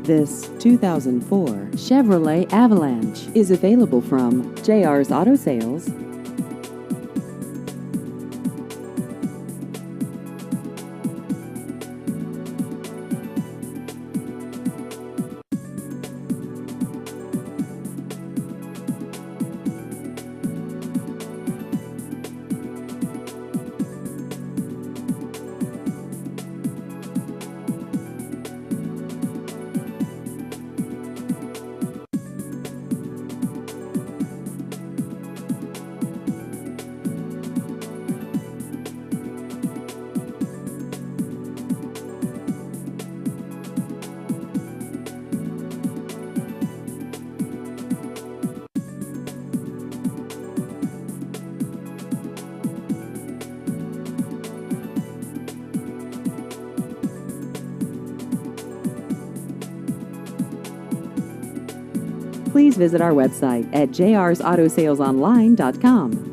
This 2004 Chevrolet Avalanche is available from JR's Auto Sales. Please visit our website at jrsautosalesonline.com.